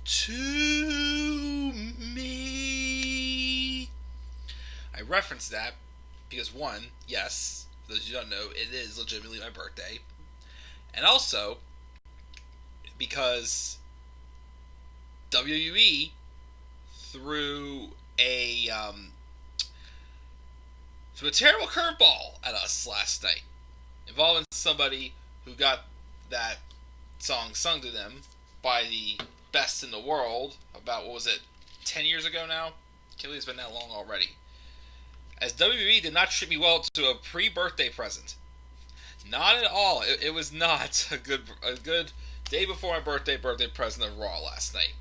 to me. I reference that because, one, yes, for those who don't know, it is legitimately my birthday. And also, because WWE threw a terrible curveball at us last night, involving somebody who got that song sung to them by the best in the world about, 10 years ago now? Can't believe it's been that long already. As WWE did not treat me well to a pre-birthday present. Not at all. It was not a good day before my birthday present of Raw last night.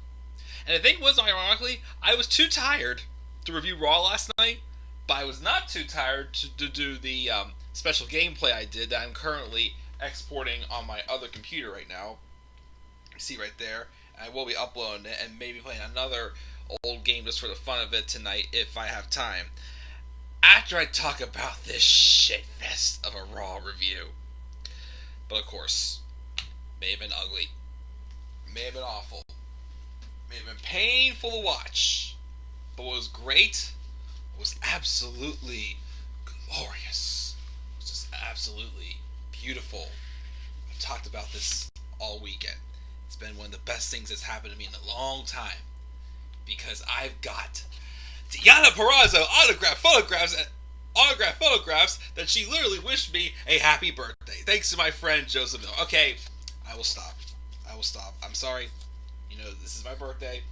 And the thing was, ironically, I was too tired to review Raw last night, but I was not too tired to do the special gameplay I did that I'm currently exporting on my other computer right now. You see right there. And I will be uploading it and maybe playing another old game just for the fun of it tonight if I have time. After I talk about this shitfest of a Raw review. But of course, may have been ugly. May have been awful. May have been painful to watch. But what was great was absolutely glorious. It was just absolutely beautiful. I've talked about this all weekend. It's been one of the best things that's happened to me in a long time. Because I've got Deonna Purrazzo autographed photographs that she literally wished me a happy birthday. Thanks to my friend Joseph Miller. Okay, I will stop. I'm sorry. This is my birthday.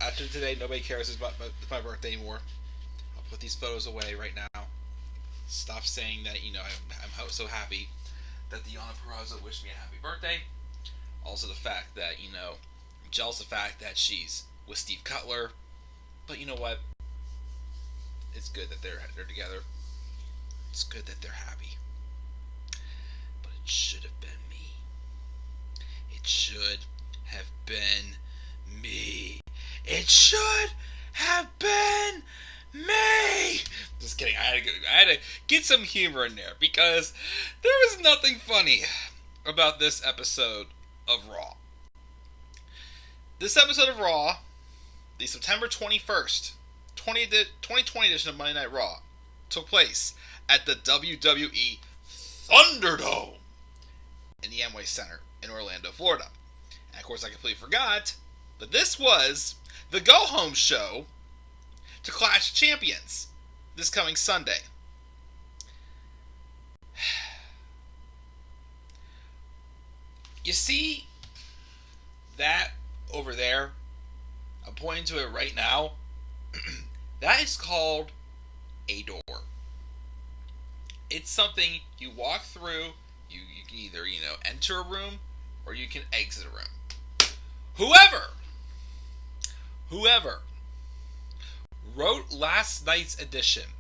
After today, nobody cares about my birthday anymore. I'll put these photos away right now. Stop saying that, I'm so happy that Deonna Purrazzo wished me a happy birthday. Also the fact that, I'm jealous of the fact that she's with Steve Cutler. But you know what? It's good that they're together. It's good that they're happy. But it should have been me. It should have been me. It should have been me. Just kidding. I had to get some humor in there because there was nothing funny about this episode of Raw. This episode of Raw, the September 21st, 2020 edition of Monday Night Raw, took place at the WWE ThunderDome in the Amway Center in Orlando, Florida. And of course, I completely forgot, but this was the go-home show to Clash of Champions this coming Sunday. You see that over there? I'm pointing to it right now. That is called a door. It's something you walk through. You can either, enter a room or you can exit a room. Whoever wrote last night's edition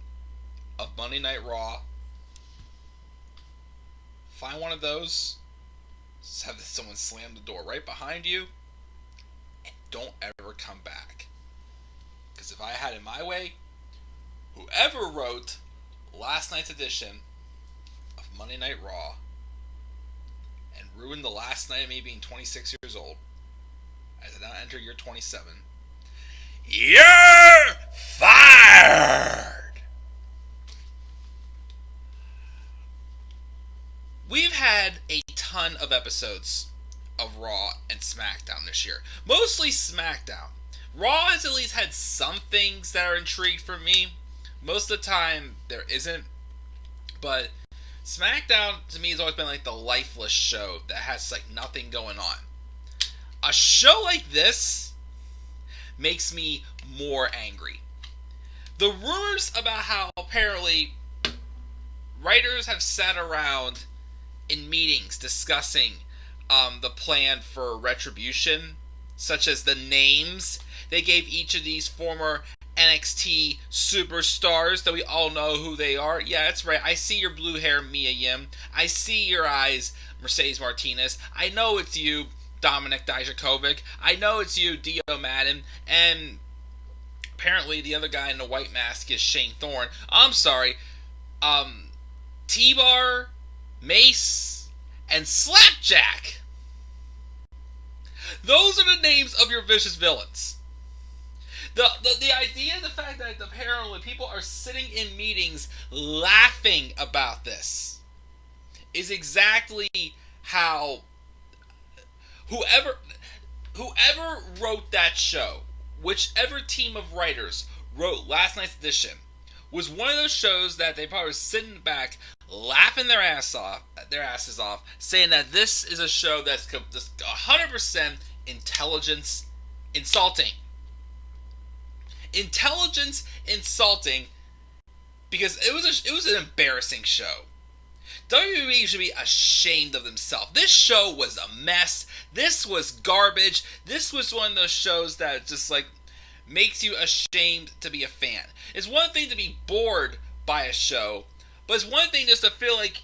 of Monday Night Raw, find one of those, have someone slam the door right behind you, and don't ever come back. Because if I had it my way, whoever wrote last night's edition of Monday Night Raw and ruined the last night of me being 26 years old, as I now enter year 27, you're fired! We've had a ton of episodes of Raw and SmackDown this year. Mostly SmackDown. Raw has at least had some things that are intrigued for me. Most of the time, there isn't. But SmackDown, to me, has always been like the lifeless show that has like nothing going on. A show like this makes me more angry. The rumors about how apparently writers have sat around in meetings discussing the plan for Retribution, such as the names they gave each of these former NXT superstars that we all know who they are. Yeah, that's right. I see your blue hair, Mia Yim. I see your eyes, Mercedes Martinez. I know it's you, Dominic Dijakovic. I know it's you, Dio Madden. And apparently the other guy in the white mask is Shane Thorne. I'm sorry. T-Bar, Mace, and Slapjack. Those are the names of your vicious villains. The idea, the fact that apparently people are sitting in meetings laughing about this is exactly how whoever wrote that show, whichever team of writers wrote last night's edition, was one of those shows that they probably were sitting back laughing their asses off, saying that this is a show that's just 100% intelligence insulting. Intelligence insulting, because it was an embarrassing show. WWE should be ashamed of themselves. This show was a mess. This was garbage. This was one of those shows that just like makes you ashamed to be a fan. It's one thing to be bored by a show, but it's one thing just to feel like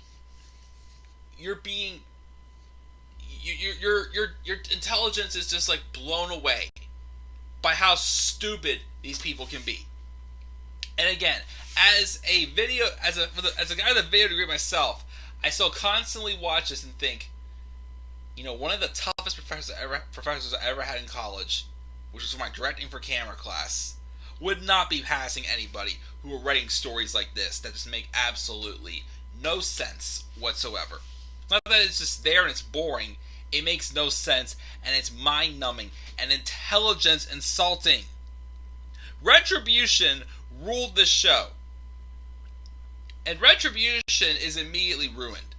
you're being your intelligence is just like blown away by how stupid these people can be. And again, as a guy with a video degree myself, I still constantly watch this and think, one of the toughest professors I ever had in college, which was my directing for camera class, would not be passing anybody who were writing stories like this that just make absolutely no sense whatsoever. Not that it's just there and it's boring. It makes no sense, and it's mind-numbing and intelligence insulting. Retribution ruled the show, and Retribution is immediately ruined.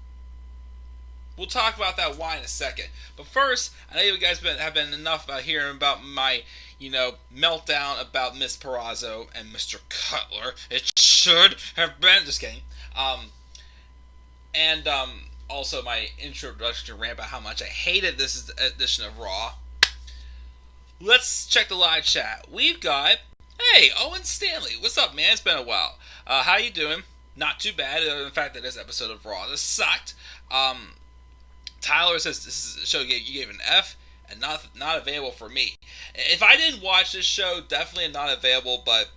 We'll talk about that why in a second. But first, I know you guys have been enough about hearing about my, meltdown about Miss Perazzo and Mr. Cutler. It should have been. Just kidding. Also my introduction rant about how much I hated this edition of Raw. Let's check the live chat. We've got, hey, Owen Stanley. What's up, man? It's been a while. How you doing? Not too bad, other than the fact that this episode of Raw, this sucked. Tyler says this is a show you gave an F and not available for me. If I didn't watch this show, definitely not available, but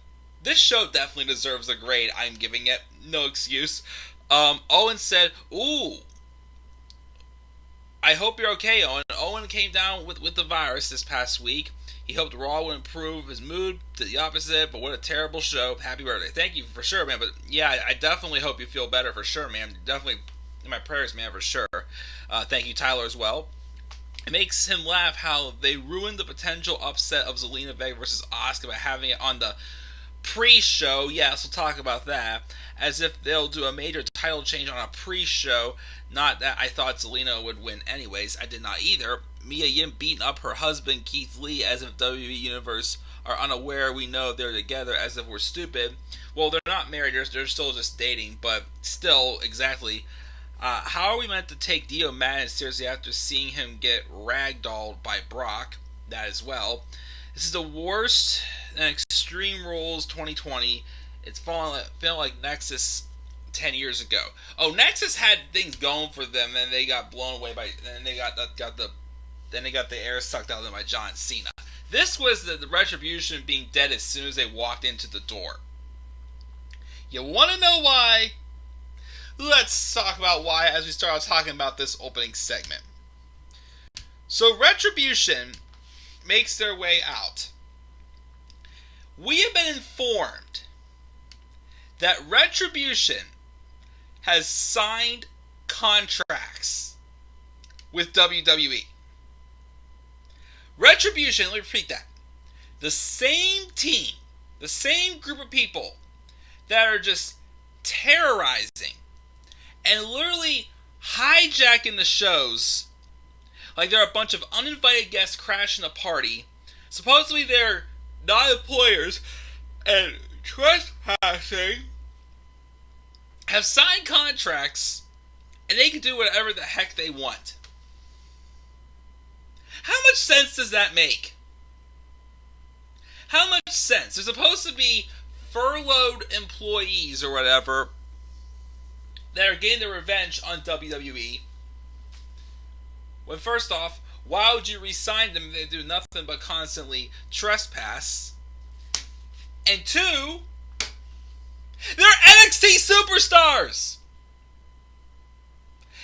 this show definitely deserves the grade I'm giving it. No excuse. Owen said, ooh, I hope you're okay, Owen. Owen came down with the virus this past week. He hoped Raw would improve his mood to the opposite, but what a terrible show. Happy birthday. Thank you for sure, man. But yeah, I definitely hope you feel better for sure, man. Definitely in my prayers, man, for sure. Thank you, Tyler, as well. It makes him laugh how they ruined the potential upset of Zelina Vega versus Asuka by having it on the pre-show. Yes, we'll talk about that. As if they'll do a major title change on a pre-show. Not that I thought Zelina would win anyways. I did not either. Mia Yim beating up her husband Keith Lee as if WWE Universe are unaware we know they're together, as if we're stupid. Well, they're not married. They're still just dating. But still, exactly. How are we meant to take Dio Madden seriously after seeing him get ragdolled by Brock? That as well. This is the worst Extreme Rules 2020. It's feeling like Nexus 10 years ago. Oh, Nexus had things going for them, and they got blown away by. Then they got the air sucked out of them by John Cena. This was the Retribution being dead as soon as they walked into the door. You want to know why? Let's talk about why as we start talking about this opening segment. So Retribution makes their way out. We have been informed that Retribution has signed contracts with WWE. Retribution, let me repeat that. The same team, the same group of people that are just terrorizing and literally hijacking the shows like they're a bunch of uninvited guests crashing a party. Supposedly they're not employers and trespassing, have signed contracts, and they can do whatever the heck they want. How much sense does that make? How much sense? They're supposed to be furloughed employees or whatever that are getting their revenge on WWE. Well, first off, why would you re-sign them if they do nothing but constantly trespass? And two, they're NXT superstars!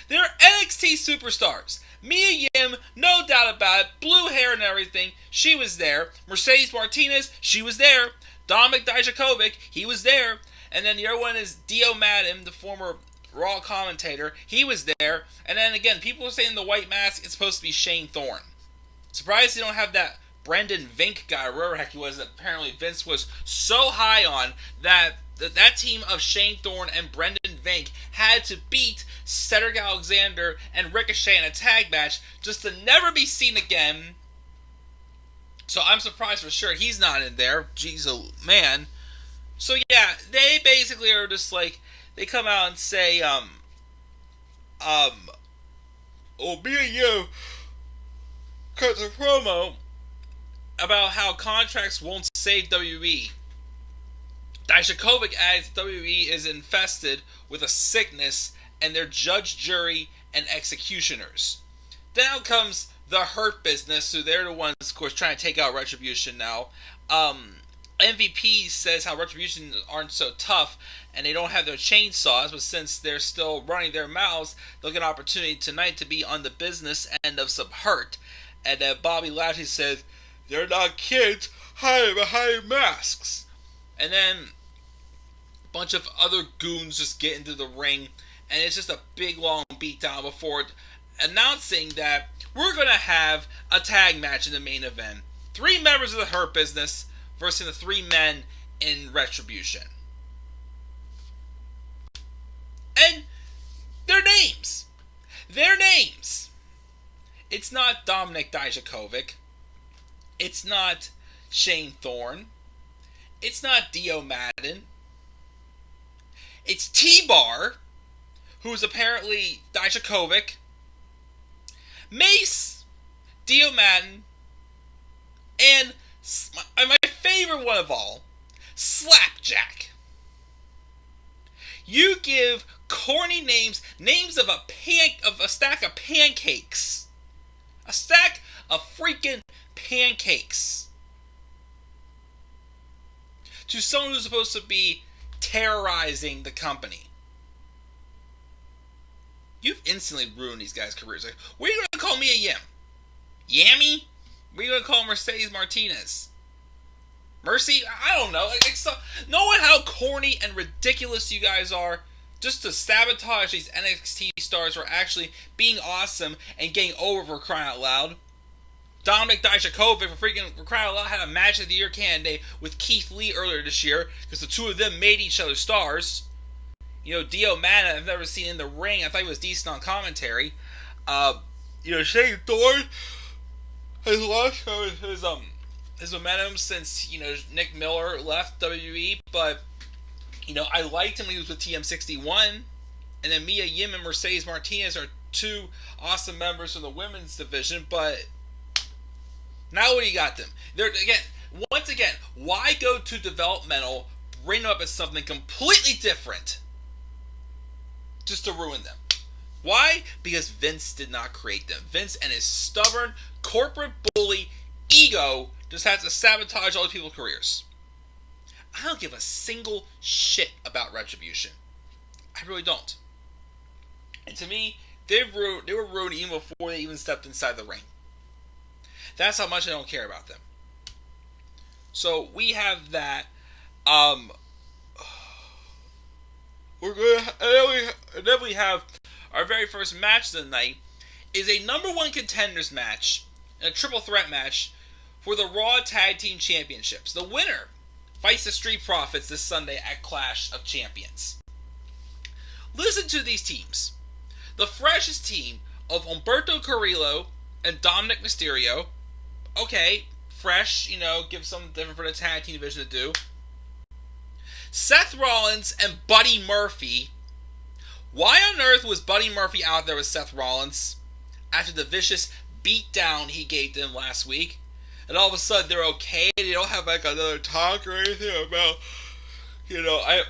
They're NXT superstars. Mia Yim, no doubt about it, blue hair and everything, she was there. Mercedes Martinez, she was there. Dominik Dijakovic, he was there. And then the other one is Dio Madden, the former Raw commentator. He was there. And then again, people are saying the white mask is supposed to be Shane Thorne. Surprised they don't have that Brendan Vink guy, wherever the heck he was, that apparently Vince was so high on that team of Shane Thorne and Brendan Vink had to beat Cedric Alexander and Ricochet in a tag match just to never be seen again. So I'm surprised for sure he's not in there. Jeez, oh man. So yeah, they basically are just like, they come out and say, oh, me and you cut the promo about how contracts won't save WWE. Dijakovic adds WWE is infested with a sickness and their judge, jury, and executioners. Then out comes the Hurt Business, who they're the ones, of course, trying to take out Retribution now. MVP says how Retribution aren't so tough and they don't have their chainsaws, but since they're still running their mouths, they'll get an opportunity tonight to be on the business end of some hurt. And then Bobby Lashley says, they're not kids hiding behind masks. And then a bunch of other goons just get into the ring, and it's just a big long beatdown before announcing that we're going to have a tag match in the main event. 3 members of the Hurt Business versus the 3 men in Retribution. And their names. It's not Dominik Dijakovic. It's not Shane Thorne. It's not Dio Madden. It's T-Bar, who's apparently Dijakovic. Mace, Dio Madden, and my favorite one of all, Slapjack. You give corny names of a stack of pancakes. A stack of freaking pancakes to someone who's supposed to be terrorizing the company. You've instantly ruined these guys' careers. Like, what are you going to call me a yam? Yammy? What are you going to call Mercedes Martinez? Mercy? I don't know. So, knowing how corny and ridiculous you guys are, just to sabotage these NXT stars who are actually being awesome and getting over for crying out loud. Dominik Dijakovic, for crying out loud, had a match of the year candidate with Keith Lee earlier this year because the two of them made each other stars. You know, Dio Madden, I've never seen in the ring. I thought he was decent on commentary. Shane Thorne has lost his momentum since, Nick Miller left WWE, but, I liked him when he was with TM61. And then Mia Yim and Mercedes Martinez are 2 awesome members from the women's division, but now what do you got them? Once again, why go to developmental, bring them up as something completely different, just to ruin them? Why? Because Vince did not create them. Vince and his stubborn, corporate bully ego just has to sabotage all these people's careers. I don't give a single shit about Retribution. I really don't. And to me, they were ruined even before they even stepped inside the ring. That's how much I don't care about them. So we have that. Then we have our very first match of the night is a number 1 contenders match, a triple threat match for the Raw Tag Team Championships. The winner fights the Street Profits this Sunday at Clash of Champions. Listen to these teams. The freshest team of Humberto Carrillo and Dominic Mysterio. Okay, fresh, give something different for the tag team division to do. Seth Rollins and Buddy Murphy. Why on earth was Buddy Murphy out there with Seth Rollins after the vicious beatdown he gave them last week? And all of a sudden they're okay. They don't have like another talk or anything about, I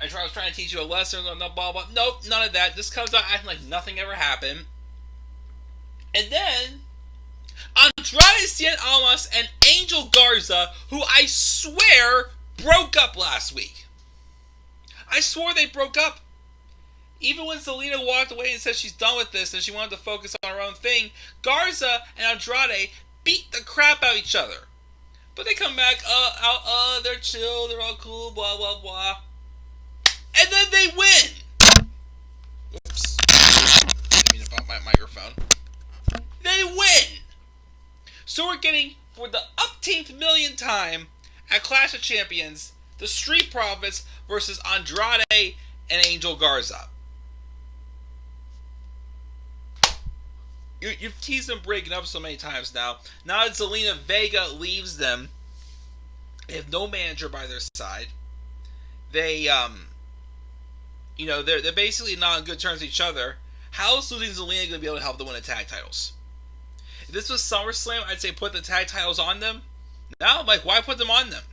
was trying to teach you a lesson, blah, blah, blah. Nope, none of that. This comes out acting like nothing ever happened. And then Andrade Cien Almas and Angel Garza, who I swear broke up last week. I swore they broke up. Even when Zelina walked away and said she's done with this and she wanted to focus on her own thing, Garza and Andrade beat the crap out of each other. But they come back, they're chill, they're all cool, blah, blah, blah. And then they win! Oops. I mean about my microphone. They win! So we're getting, for the upteenth millionth time, at Clash of Champions, the Street Profits versus Andrade and Angel Garza. You've teased them breaking up so many times now. Now that Zelina Vega leaves them, they have no manager by their side. They, they're basically not on good terms with each other. How is losing Zelina going to be able to help them win the tag titles? If this was SummerSlam, I'd say put the tag titles on them. Now, why put them on them?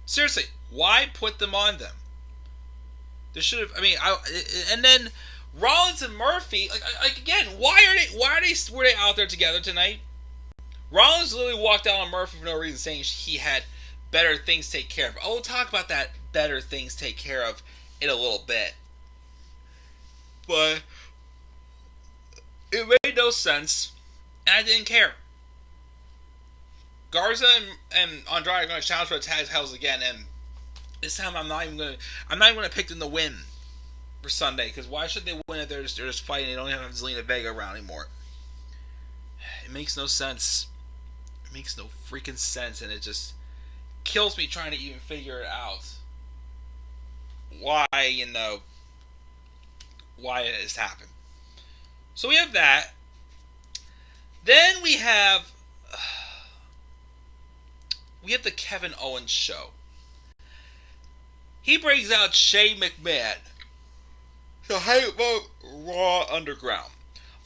Seriously, why put them on them? There should have. And then Rollins and Murphy. Again, were they out there together tonight? Rollins literally walked out on Murphy for no reason, saying he had better things to take care of. We'll talk about that better things to take care of in a little bit. But it made no sense, and I didn't care. Garza and Andrade are going to challenge for the tag titles again, and this time I'm not even going to pick them to win for Sunday, because why should they win if they're just fighting? They don't even have Zelina Vega around anymore. It makes no sense. It makes no freaking sense, and it just kills me trying to even figure it out. Why it has happened. So we have that. Then we have the Kevin Owens show. He brings out Shane McMahon to hype up Raw Underground.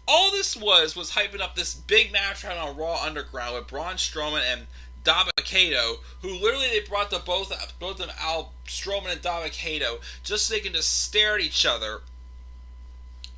All this was hyping up this big match on Raw Underground with Braun Strowman and Dabba-Kato, who literally they brought both of them out, Strowman and Dabba-Kato, just so they can just stare at each other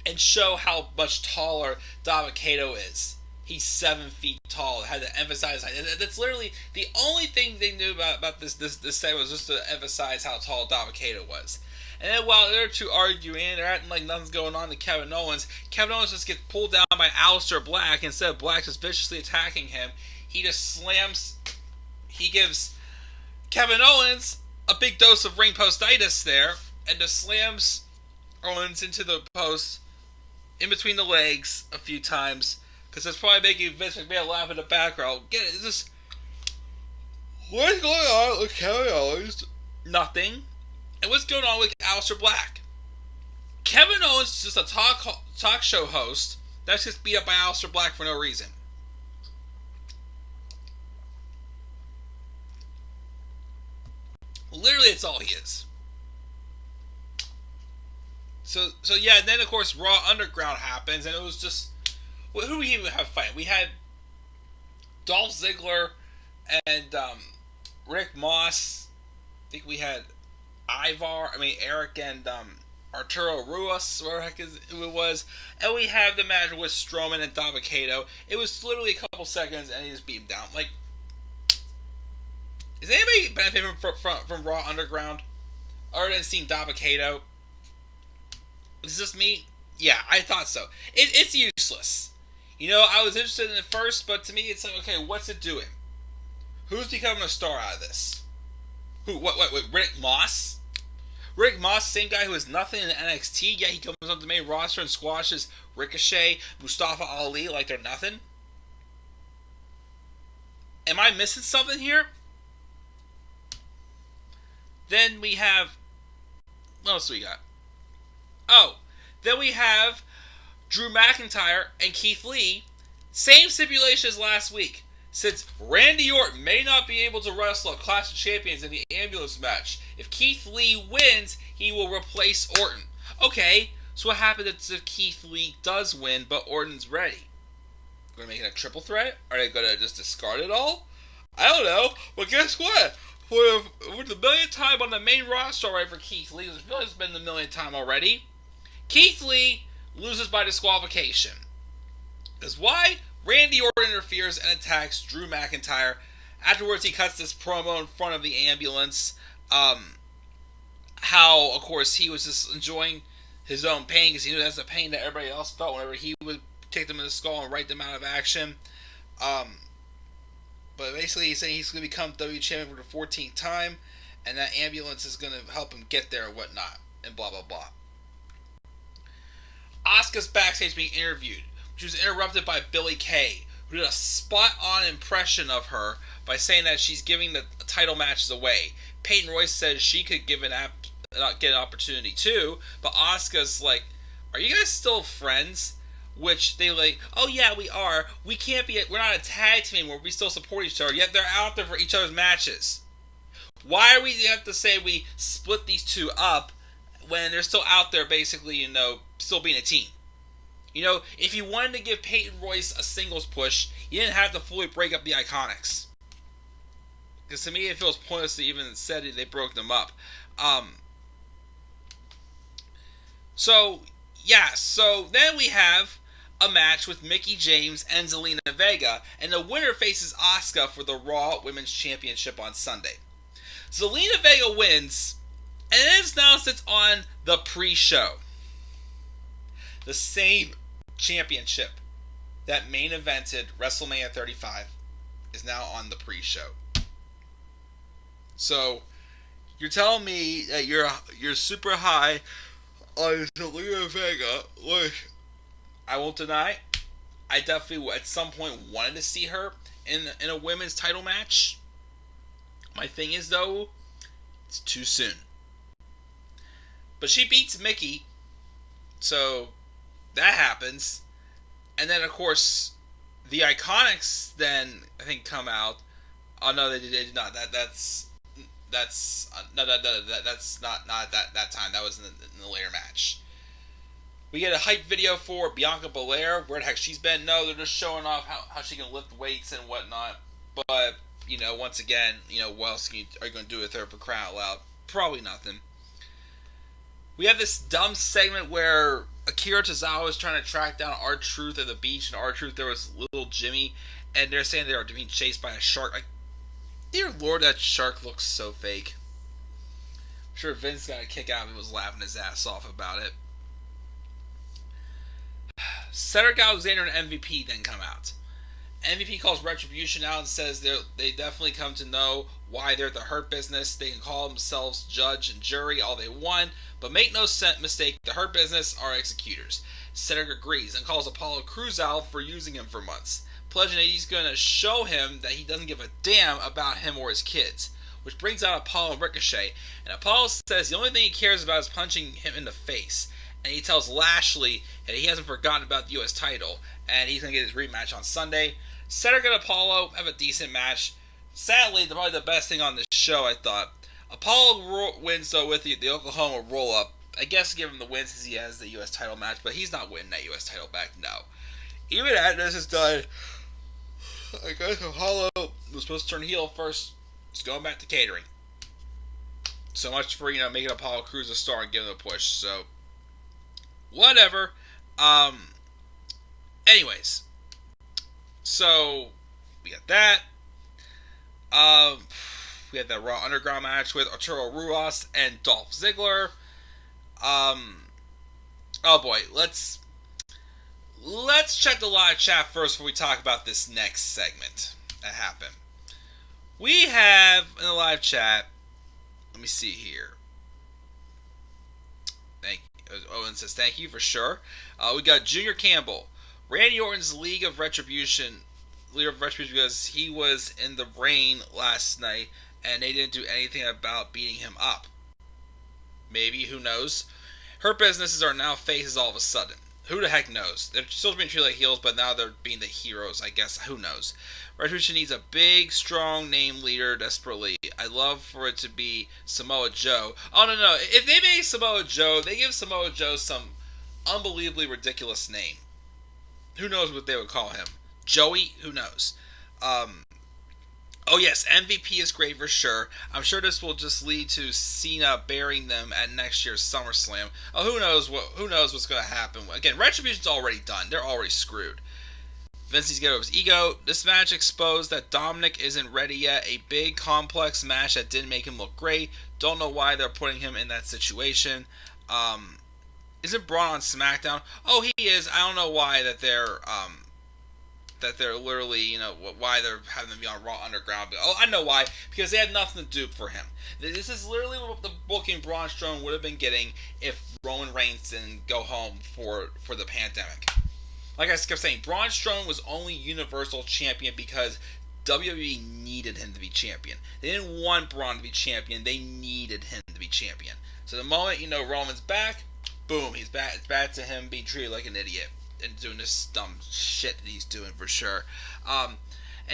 and show how much taller Dabba-Kato is. He's 7 feet tall. I had to emphasize that. That's literally the only thing they knew about this segment, was just to emphasize how tall Dabba-Kato was. And then while they're two arguing, they're acting like nothing's going on to Kevin Owens just gets pulled down by Aleister Black. Instead of Black just viciously attacking him, he gives Kevin Owens a big dose of ring postitis there, and just slams Owens into the post in between the legs a few times, because that's probably making Vince McMahon laugh in the background. What's going on with Kevin Owens? Nothing. And what's going on with Aleister Black? Kevin Owens is just a talk show host that's just beat up by Aleister Black for no reason. Literally, it's all he is. So yeah, and then of course Raw Underground happens, and it was just, who do we even have fighting? We had Dolph Ziggler and Rick Moss. I think we had Eric and Arturo Ruas, whatever the heck it was. And we have the match with Strowman and Dabba-Kato. It was literally a couple seconds, and he just beat him down. Is anybody benefiting from Raw Underground? Other than seeing Dabba-Kato? Is this me? Yeah, I thought so. It's useless. I was interested in it first, but to me it's like, okay, what's it doing? Who's becoming a star out of this? Who? What, Rick Moss? Rick Moss, same guy who is nothing in NXT, yet he comes up to the main roster and squashes Ricochet, Mustafa Ali like they're nothing? Am I missing something here? Then we have... What else do we got? Then we have Drew McIntyre and Keith Lee. Same stipulation as last week. Since Randy Orton may not be able to wrestle a Clash of Champions in the ambulance match, if Keith Lee wins, he will replace Orton. Okay, so what happens if Keith Lee does win, but Orton's ready? Going to make it a triple threat? Are they going to just discard it all? I don't know, but guess what? For the millionth time on the main roster already for Keith Lee, it's been the millionth time already, Keith Lee loses by disqualification. Because why? Randy Orton interferes and attacks Drew McIntyre. Afterwards, he cuts this promo in front of the ambulance. How, of course, he was just enjoying his own pain because he knew that's the pain that everybody else felt whenever he would take them in the skull and write them out of action. But basically, he's saying he's going to become WWE champion for the 14th time, and that ambulance is going to help him get there and whatnot, and blah blah blah. Asuka's backstage being interviewed. She was interrupted by Billie Kay, who did a spot-on impression of her by saying that she's giving the title matches away. Peyton Royce says she could get an opportunity too, but Asuka's like, "Are you guys still friends?" Which they like, "Oh yeah, we are. We're not a tag team anymore. We still support each other. Yet they're out there for each other's matches. Why are we have to say we split these two up when they're still out there, basically, still being a team?" If you wanted to give Peyton Royce a singles push, you didn't have to fully break up the Iconics. Because to me, it feels pointless to even said they broke them up. So then we have a match with Mickie James and Zelina Vega, and the winner faces Asuka for the Raw Women's Championship on Sunday. Zelina Vega wins, and then it's announced it's on the pre-show. The same championship that main evented WrestleMania 35 is now on the pre-show. So you're telling me that you're super high on Zelina Vega, which I won't deny. I definitely at some point wanted to see her in a women's title match. My thing is though, it's too soon. But she beats Mickie, so that happens. And then of course the Iconics then I think come out. Oh no, they did not. That's not that time. That was in the later match. We get a hype video for Bianca Belair. Where the heck she's been? No, they're just showing off how she can lift weights and whatnot. But once again, what else are you going to do with her for crying out loud? Probably nothing. We have this dumb segment where Akira Tozawa is trying to track down R-Truth at the beach, and R-Truth there was little Jimmy, and they're saying they are being chased by a shark. Like, dear Lord, that shark looks so fake. I'm sure Vince got a kick out of it and was laughing his ass off about it. Cedric Alexander and MVP then come out. MVP calls Retribution out and says they definitely come to know why they're the Hurt Business. They can call themselves judge and jury all they want, but make no mistake, the Hurt Business are executors. Cedric agrees and calls Apollo Crews out for using him for months, pledging that he's going to show him that he doesn't give a damn about him or his kids, which brings out Apollo and Ricochet, and Apollo says the only thing he cares about is punching him in the face, and he tells Lashley that he hasn't forgotten about the U.S. title, and he's going to get his rematch on Sunday. Cedric and Apollo have a decent match. Sadly, probably the best thing on this show, I thought. Apollo wins, though, with the Oklahoma roll-up. I guess give him the win since he has the U.S. title match, but he's not winning that U.S. title back, no. Even after this is done, I guess Apollo was supposed to turn heel first. It's going back to catering. So much for, making Apollo Crews a star and giving him a push, so whatever. Anyways. So, we got that. We had that Raw Underground match with Arturo Ruas and Dolph Ziggler. Oh boy, let's check the live chat first before we talk about this next segment that happened. We have in the live chat, let me see here. Thank you. Owen says thank you for sure. We got Junior Campbell. Randy Orton's League of Retribution because he was in the rain last night and they didn't do anything about beating him up. Maybe, who knows? Hurt Businesses are now faces all of a sudden. Who the heck knows? They're still being treated like heels, but now they're being the heroes, I guess. Who knows? Retribution needs a big, strong name leader desperately. I'd love for it to be Samoa Joe. Oh, no. If they make Samoa Joe, they give Samoa Joe some unbelievably ridiculous name. Who knows what they would call him? Joey? Who knows? Oh yes, MVP is great for sure. I'm sure this will just lead to Cena burying them at next year's SummerSlam. Oh, who knows what's going to happen? Again, Retribution's already done. They're already screwed. Vince needs to get over his ego. This match exposed that Dominic isn't ready yet. A big, complex match that didn't make him look great. Don't know why they're putting him in that situation. Isn't Braun on SmackDown? Oh, he is. I don't know why that that they're literally, why they're having them be on Raw Underground. But, I know why. Because they had nothing to do for him. This is literally what the booking Braun Strowman would have been getting if Roman Reigns didn't go home for the pandemic. Like I kept saying, Braun Strowman was only Universal Champion because WWE needed him to be champion. They didn't want Braun to be champion. They needed him to be champion. So the moment, Roman's back, boom, he's back. It's back to him being treated like an idiot and doing this dumb shit that he's doing for sure. And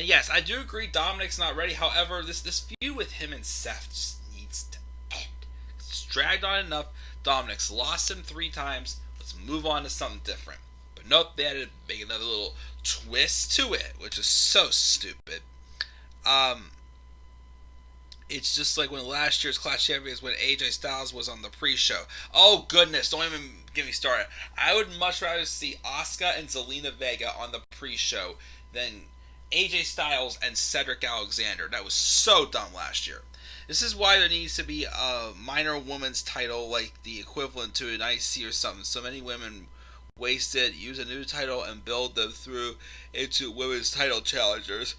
yes, I do agree Dominic's not ready. However, this feud with him and Seth just needs to end. It's dragged on enough. Dominic's lost him 3 times. Let's move on to something different. But nope, they had to make another little twist to it, which is so stupid. It's just like when last year's Clash Champions when AJ Styles was on the pre-show. Oh goodness, don't even get me started. I would much rather see Asuka and Zelina Vega on the pre-show than AJ Styles and Cedric Alexander. That was so dumb last year. This is why there needs to be a minor women's title, like the equivalent to an IC or something. So many women waste it, use a new title, and build them through into women's title challengers.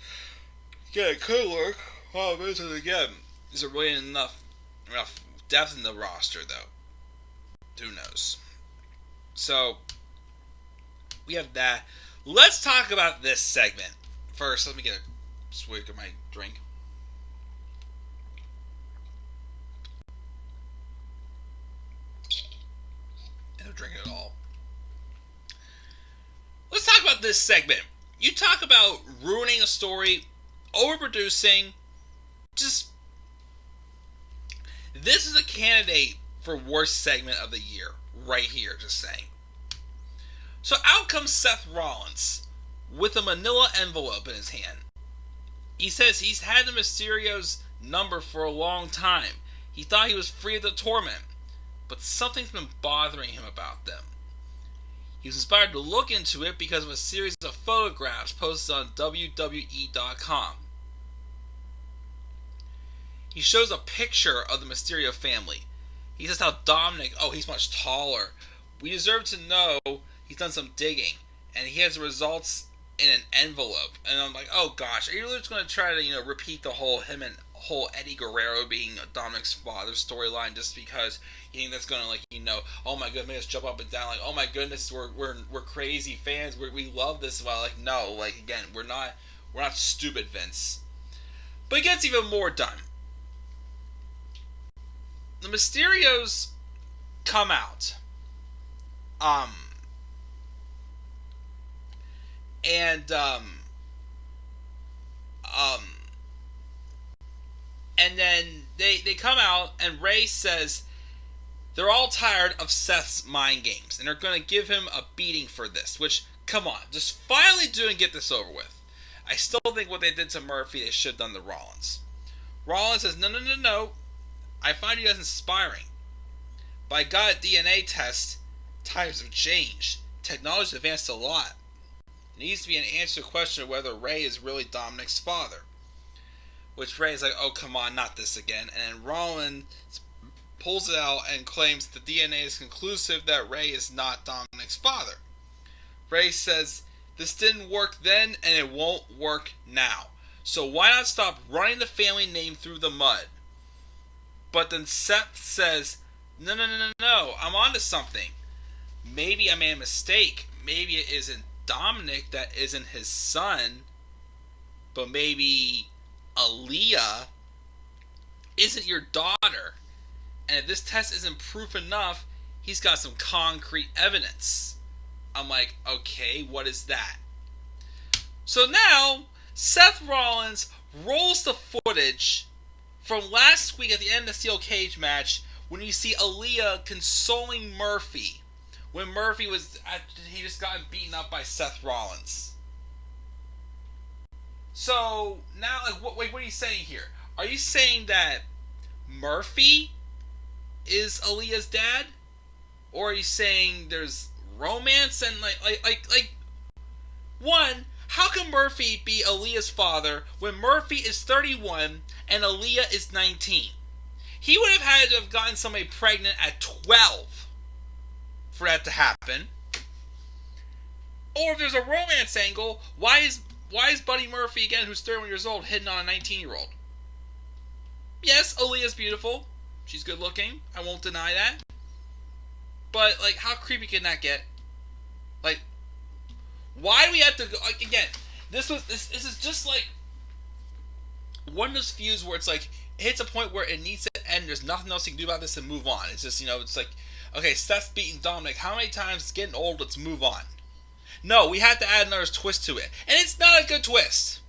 Yeah, it could work. Oh, mention it again. Is there really enough depth in the roster, though? Who knows? So, we have that. Let's talk about this segment. First, let me get a swig of my drink. I don't drink it at all. Let's talk about this segment. You talk about ruining a story, overproducing, this is a candidate for worst segment of the year, right here, just saying. So out comes Seth Rollins with a manila envelope in his hand. He says he's had the Mysterio's number for a long time. He thought he was free of the torment, but something's been bothering him about them. He was inspired to look into it because of a series of photographs posted on WWE.com. He shows a picture of the Mysterio family. He says how Dominic, he's much taller. We deserve to know he's done some digging. And he has the results in an envelope. And I'm like, oh gosh, are you really just going to try to, repeat the whole Eddie Guerrero being Dominic's father storyline just because you think that's going to, oh my goodness, make us jump up and down, like, oh my goodness, we're crazy fans, we love this. Well, no, again, we're not stupid, Vince. But it gets even more done. The Mysterios come out. And then they come out and Ray says they're all tired of Seth's mind games and they're going to give him a beating for this, which, come on, just finally do and get this over with. I still think what they did to Murphy, they should have done to Rollins. Rollins says, no. I find you guys inspiring. But I got a DNA test. Times have changed. Technology's advanced a lot. There needs to be an answer to the question of whether Ray is really Dominic's father. Which Ray is like, oh come on, not this again. And then Rollins pulls it out and claims the DNA is conclusive that Ray is not Dominic's father. Ray says, this didn't work then and it won't work now. So why not stop running the family name through the mud? But then Seth says, no, I'm onto something. Maybe I made a mistake. Maybe it isn't Dominic that isn't his son, but maybe Aaliyah isn't your daughter. And if this test isn't proof enough, he's got some concrete evidence. I'm like, okay, what is that? So now, Seth Rollins rolls the footage from last week at the end of the Steel Cage match when you see Aaliyah consoling Murphy when Murphy he just got beaten up by Seth Rollins. So now, what are you saying here? Are you saying that Murphy is Aaliyah's dad, or are you saying there's romance and one? How can Murphy be Aaliyah's father when Murphy is 31 and Aaliyah is 19? He would have had to have gotten somebody pregnant at 12 for that to happen. Or if there's a romance angle, why is Buddy Murphy again, who's 31 years old, hitting on a 19-year-old? Yes, Aaliyah's beautiful. She's good looking. I won't deny that. But like, how creepy can that get? Like, why do we have to go? Like, again, this is just like one of those feuds where it's like it hits a point where it needs to end. There's nothing else you can do about this and move on. It's just, it's like, okay, Seth's beating Dominic. How many times? It's getting old. Let's move on. No, we had to add another twist to it, and it's not a good twist.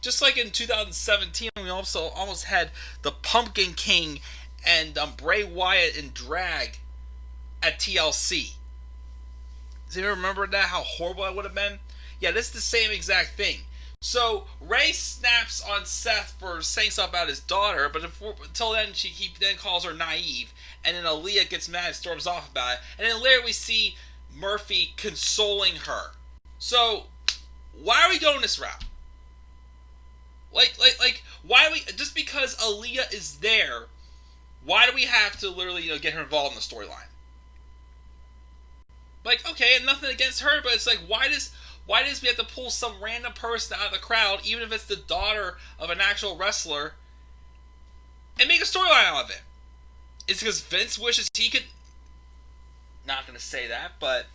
Just like in 2017, we also almost had the Pumpkin King and Bray Wyatt in drag at TLC. Does anyone remember that? How horrible that would have been? Yeah, this is the same exact thing. So Ray snaps on Seth for saying something about his daughter, but until then, he then calls her naive, and then Aaliyah gets mad and storms off about it, and then later we see Murphy consoling her. So why are we going this route? Like, why do we, just because Aaliyah is there, why do we have to literally, get her involved in the storyline? Like, okay, and nothing against her, but it's like, why does we have to pull some random person out of the crowd, even if it's the daughter of an actual wrestler, and make a storyline out of it? It's because Vince wishes he could. Not gonna say that, but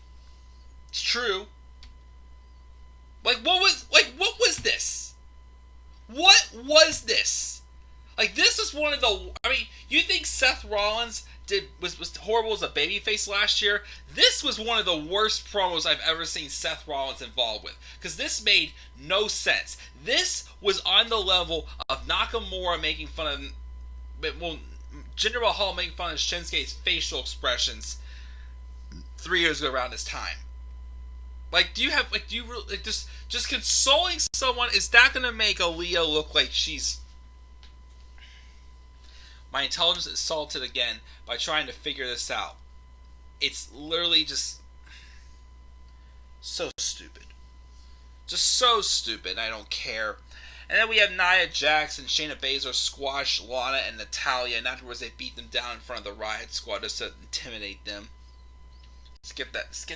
it's true. Like, what was this? What was this? Like, this is one of the. I mean, you think Seth Rollins was horrible as a babyface last year? This was one of the worst promos I've ever seen Seth Rollins involved with, because this made no sense. This was on the level of Nakamura making fun of, well, Jinder Mahal making fun of Shinsuke's facial expressions 3 years ago around this time. Like, do you really, like, just consoling someone, is that going to make Aaliyah look like she's. My intelligence is assaulted again by trying to figure this out. It's literally just so stupid. Just so stupid. I don't care. And then we have Nia Jax and Shayna Baszler squash Lana and Natalya, and afterwards they beat them down in front of the Riot Squad just to intimidate them. Skip those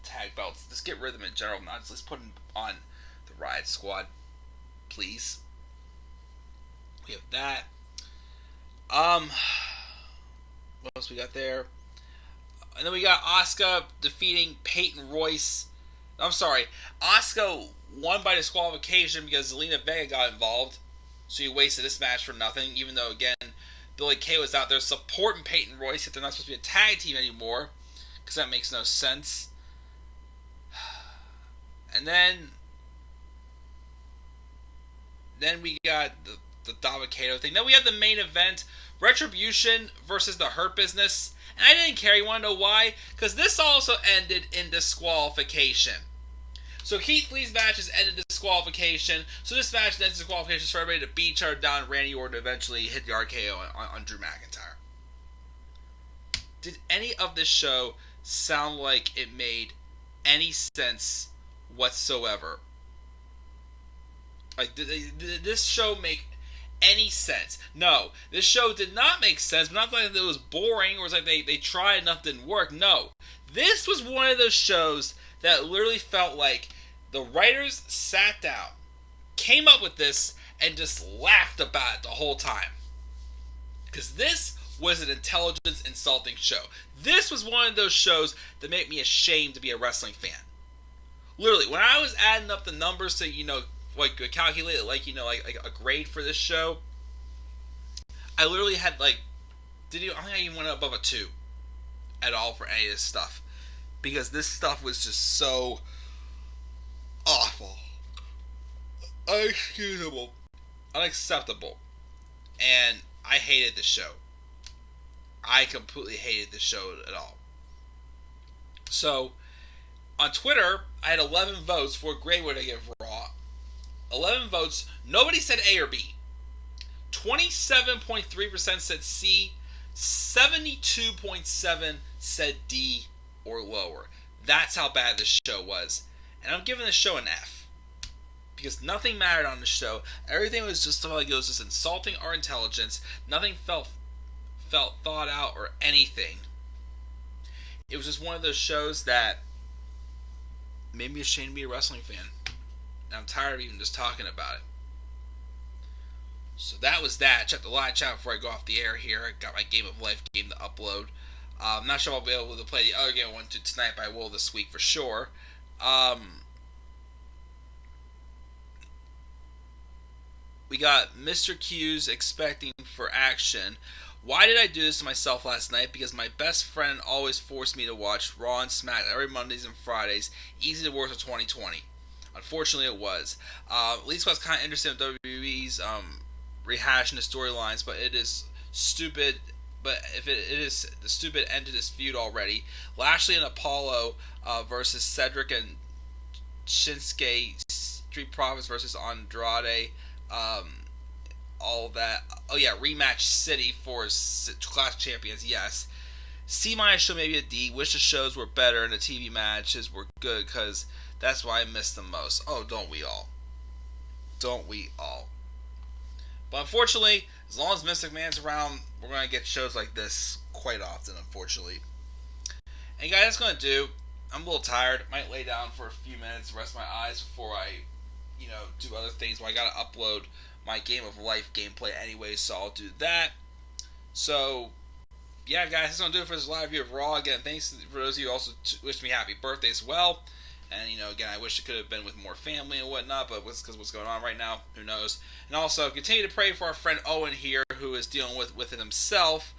tag belts. Just get rid of them in general. Not just put them on the Riot Squad, please. We have that. What else we got there? And then we got Asuka defeating Peyton Royce. I'm sorry, Asuka won by disqualification because Zelina Vega got involved. So you wasted this match for nothing, even though, again, Billie Kay was out there supporting Peyton Royce if they're not supposed to be a tag team anymore, because that makes no sense. And then we got the Dabba-Kato thing. Then we had the main event, Retribution versus the Hurt Business. And I didn't care. You want to know why? Because this also ended in disqualification. So Keith Lee's matches ended in disqualification. So this match ends in disqualification for everybody to beat each other down. Randy Orton eventually hit the RKO on Drew McIntyre. Did any of this show sound like it made any sense whatsoever? Like, did this show make any sense? No, this show did not make sense. But not like it was boring or it was like they tried and nothing didn't work. No, this was one of those shows that literally felt like the writers sat down, came up with this, and just laughed about it the whole time. Because this was an intelligence insulting show. This was one of those shows that made me ashamed to be a wrestling fan. Literally, when I was adding up the numbers to, like calculate it, like a grade for this show, I literally had I don't think I even went above a 2 at all for any of this stuff, because this stuff was just so awful, unexcusable, unacceptable, and I hated this show. I completely hated this show at all. So on Twitter, I had 11 votes for a grade would I give Raw. 11 votes. Nobody said A or B. 27.3% said C. 72.7% said D or lower. That's how bad this show was. And I'm giving this show an F. Because nothing mattered on the show. Everything was just like it was just insulting our intelligence. Nothing felt thought out or anything. It was just one of those shows that made me ashamed to be a wrestling fan. And I'm tired of even just talking about it. So that was that. Check the live chat before I go off the air here. I got my Game of Life game to upload. I'm not sure if I'll be able to play the other game I went to tonight, but I will this week for sure. We got Mr. Q's expecting for action. Why did I do this to myself last night? Because my best friend always forced me to watch Raw and Smack every Mondays and Fridays. Easy to work for 2020. Unfortunately, it was. At least I was kind of interested in WWE's rehashing the storylines, but it is stupid. But if it is the stupid end to this feud already. Lashley and Apollo versus Cedric and Shinsuke, Street Profits versus Andrade. All that. Oh yeah, rematch City for class champions. Yes. C- show maybe a D. Wish the shows were better and the TV matches were good because that's why I missed them most. Oh, don't we all? Don't we all? But unfortunately, as long as Mystic Man's around, we're going to get shows like this quite often, unfortunately. And guys, that's going to do. I'm a little tired. Might lay down for a few minutes, rest my eyes before I, do other things. Well, I got to upload my Game of Life gameplay anyway, so I'll do that. So, yeah, guys, that's going to do it for this live view of Raw. Again, thanks for those of you who also wished me happy birthday as well. And, again, I wish it could have been with more family and whatnot, but because what's going on right now, who knows. And also, continue to pray for our friend Owen here, who is dealing with it himself.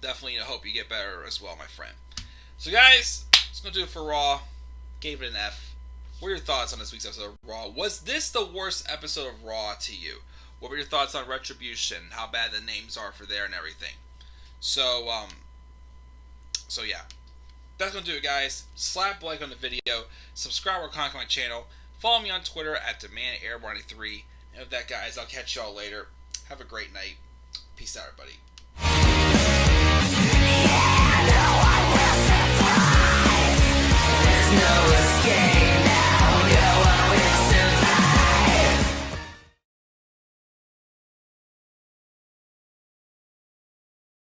Definitely hope you get better as well, my friend. So, guys, that's going to do it for Raw. Gave it an F. What are your thoughts on this week's episode of Raw? Was this the worst episode of Raw to you? What were your thoughts on Retribution? How bad the names are for there and everything? So yeah. That's going to do it, guys. Slap a like on the video. Subscribe or comment on my channel. Follow me on Twitter at DemandAir93. And with that, guys, I'll catch y'all later. Have a great night. Peace out, everybody.